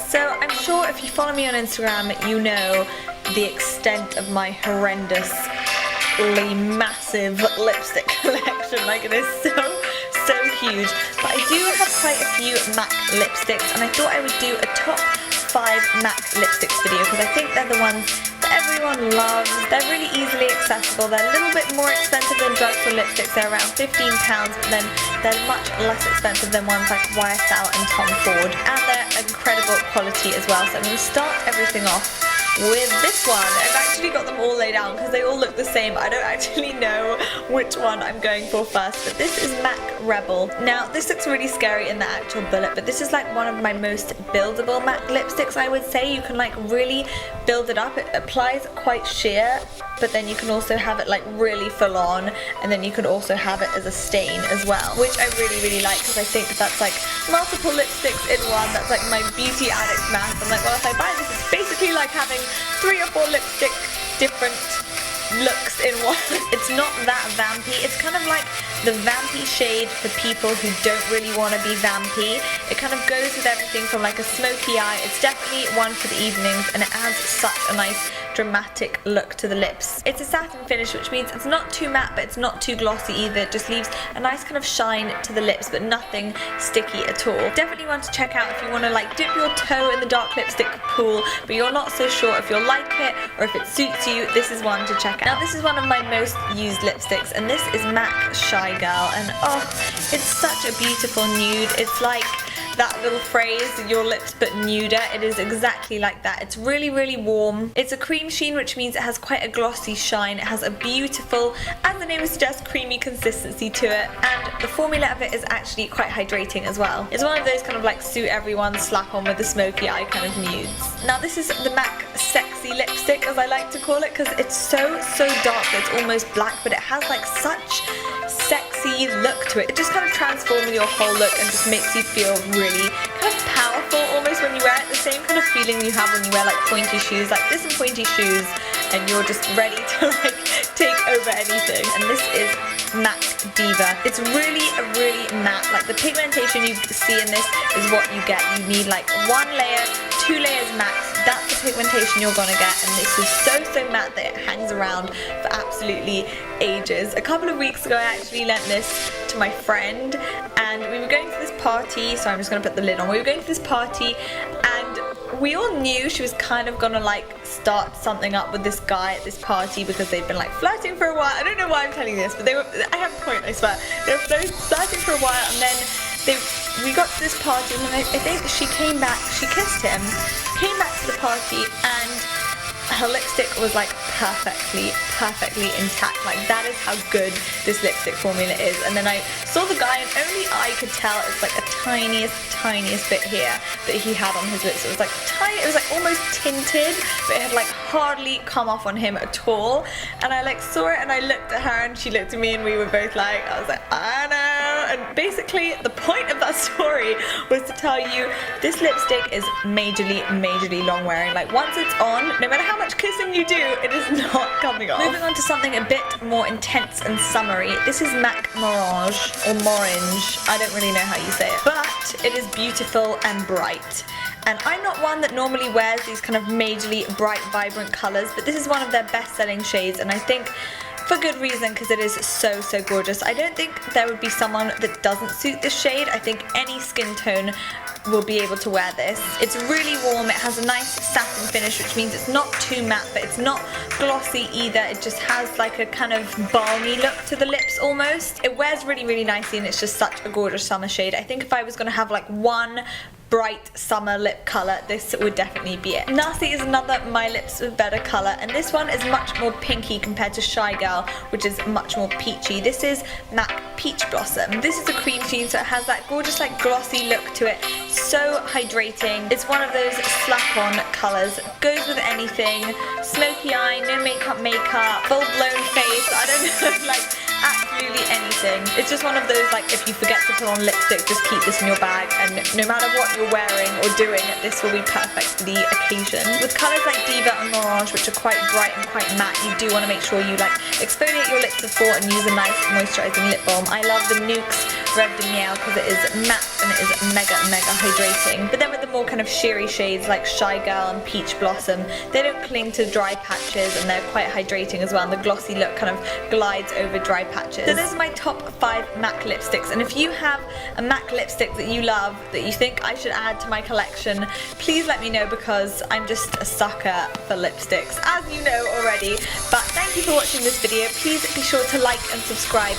So I'm sure if you follow me on Instagram, you know the extent of my horrendously massive lipstick collection. Like, it is so huge. But I do have quite a few MAC lipsticks, and I thought I would do a top 5 MAC lipsticks video because I think they're the ones that everyone loves. They're really easily accessible. They're a little bit more expensive than drugstore lipsticks. They're around £15, but then they're much less expensive than ones like YSL and Tom Ford, and they're incredible quality as well. So I'm going to start everything off with this one. I've actually got them all laid out because they all look the same. I don't actually know which one I'm going for first, but this is MAC Rebel. Now, this looks really scary in the actual bullet, but this is like one of my most buildable MAC lipsticks, I would say. You can like really build it up. It applies quite sheer, but then you can also have it like really full on, and then you can also have it as a stain as well, which I really like because I think that's like multiple lipsticks in one. That's like my beauty addict math. I'm like, well, if I buy this, it's basically like having 3 or 4 lipstick different looks in one. It's not that vampy. It's kind of like the vampy shade for people who don't really want to be vampy. It kind of goes with everything from like a smoky eye. It's definitely one for the evenings, and it adds such a nice dramatic look to the lips. It's a satin finish, which means it's not too matte, but it's not too glossy either. It just leaves a nice kind of shine to the lips, but nothing sticky at all. Definitely one to check out if you want to like dip your toe in the dark lipstick pool, but you're not so sure if you'll like it or if it suits you. This is one to check out. Now, this is one of my most used lipsticks, and this is MAC Shy Girl, and oh, it's such a beautiful nude. It's like that little phrase, your lips but nuder. It is exactly like that. It's really warm. It's a cream sheen, which means it has quite a glossy shine. It has a beautiful, as the name would suggest, creamy consistency to it, and the formula of it is actually quite hydrating as well. It's one of those kind of like suit everyone, slap on with the smoky eye kind of nudes. Now, this is the MAC Sexy lipstick, as I like to call it, because it's so dark that it's almost black, but it has like such sexy look to it. It just kind of transforms your whole look and just makes you feel really kind of powerful almost when you wear it. The same kind of feeling you have when you wear like pointy shoes, like this and pointy shoes, and you're just ready to like take over anything. And this is MAC Diva. It's really matte. Like the pigmentation you see in this is what you get. You need like 1 layer, 2 layers max. That's the pigmentation you're gonna get, and this is so matte that it hangs around for absolutely ages. A couple of weeks ago, I actually lent this to my friend, and we were going to this party. So I'm just gonna put the lid on. We were going to this party, and we all knew she was kind of gonna like start something up with this guy at this party because they'd been like flirting for a while. I don't know why I'm telling you this, but I have a point, I swear. They were flirting for a while, and then we got to this party, and I think she came back, she kissed him, came back to the party, and her lipstick was like perfectly intact. Like, that is how good this lipstick formula is. And then I saw the guy, and only I could tell it's like a tiniest bit here that he had on his lips. It was like tiny, it was like almost tinted, but it had like hardly come off on him at all. And I like saw it, and I looked at her, and she looked at me, and we were both like, I was like, I know. And basically the point of that story was to tell you this lipstick is majorly long wearing. Like, once it's on, no matter how much kissing you do, it is not coming off. Moving on to something a bit more intense and summery. This is MAC Morange, or Morange. I don't really know how you say it, but it is beautiful and bright. And I'm not one that normally wears these kind of majorly bright, vibrant colors, but this is one of their best-selling shades, and I think for good reason, because it is so gorgeous. I don't think there would be someone that doesn't suit this shade. I think any skin tone will be able to wear this. It's really warm. It has a nice satin finish, which means it's not too matte, but it's not glossy either. It just has like a kind of balmy look to the lips almost. It wears really nicely, and it's just such a gorgeous summer shade. I think if I was going to have like one bright summer lip color, this would definitely be it. m.a.c is another My Lips with Better color, and this one is much more pinky compared to Shy Girl, which is much more peachy. This is MAC Peach Blossom. This is a cream sheen, so it has that gorgeous like glossy look to it. So hydrating. It's one of those slap-on colors. Goes with anything. Smoky eye, no makeup, full-blown face. I don't know, like absolutely anything. It's just one of those, like, if you forget to put on lipstick, just keep this in your bag, and no matter what you're wearing or doing, this will be perfect for the occasion. With colours like Diva and Orange, which are quite bright and quite matte, you do want to make sure you like exfoliate your lips before and use a nice moisturising lip balm. I love the Nuxe Red de Miel because it is matte and it is mega hydrating. But then with the more kind of sheery shades like Shy Girl and Peach Blossom, they don't cling to dry patches and they're quite hydrating as well, and the glossy look kind of glides over dry patches. So those are my top 5 MAC lipsticks, and if you have a MAC lipstick that you love that you think I should add to my collection, please let me know because I'm just a sucker for lipsticks, as you know already. But thank you for watching this video. Please be sure to like and subscribe